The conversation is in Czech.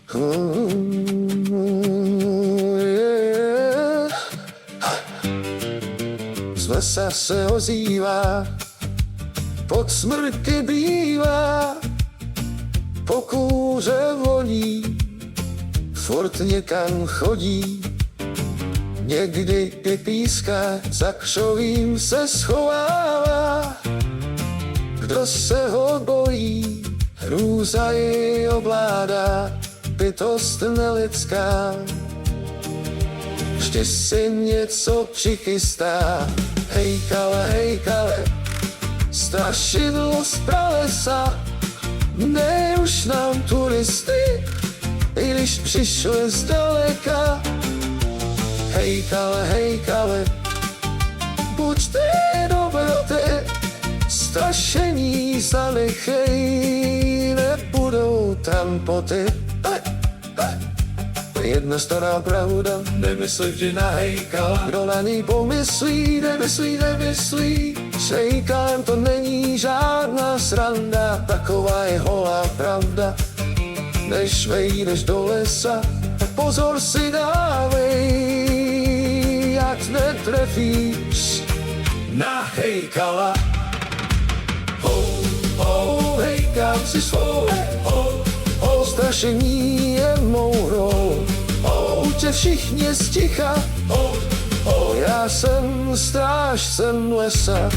Z lesa se ozývá, pod smrky bývá, po kůře voní, furt někam chodí. Někdy píská, za křovím se schovává. Kdo se ho bojí, hrůza jej ovládá, bytost nelidská. Vždy si něco přichystá. Hej kale, strašidlo z pralesa, ne už nám turisty, i když přišli zdaleka. Hej kale, buďte dobroty, strašení zanechej, nebudou tam poty. Jedna stará pravda, nemyslí vždy na hejkala. Kdo na ní pomyslí, nemyslí. S hejkalem to není žádná sranda, taková je holá pravda. Než vejdeš do lesa, pozor si dávej, ať netrefíš na hejkala. Hejkám si svou, strašení je mou rolou. Buďte všichni sticha, já jsem strážcem lesa.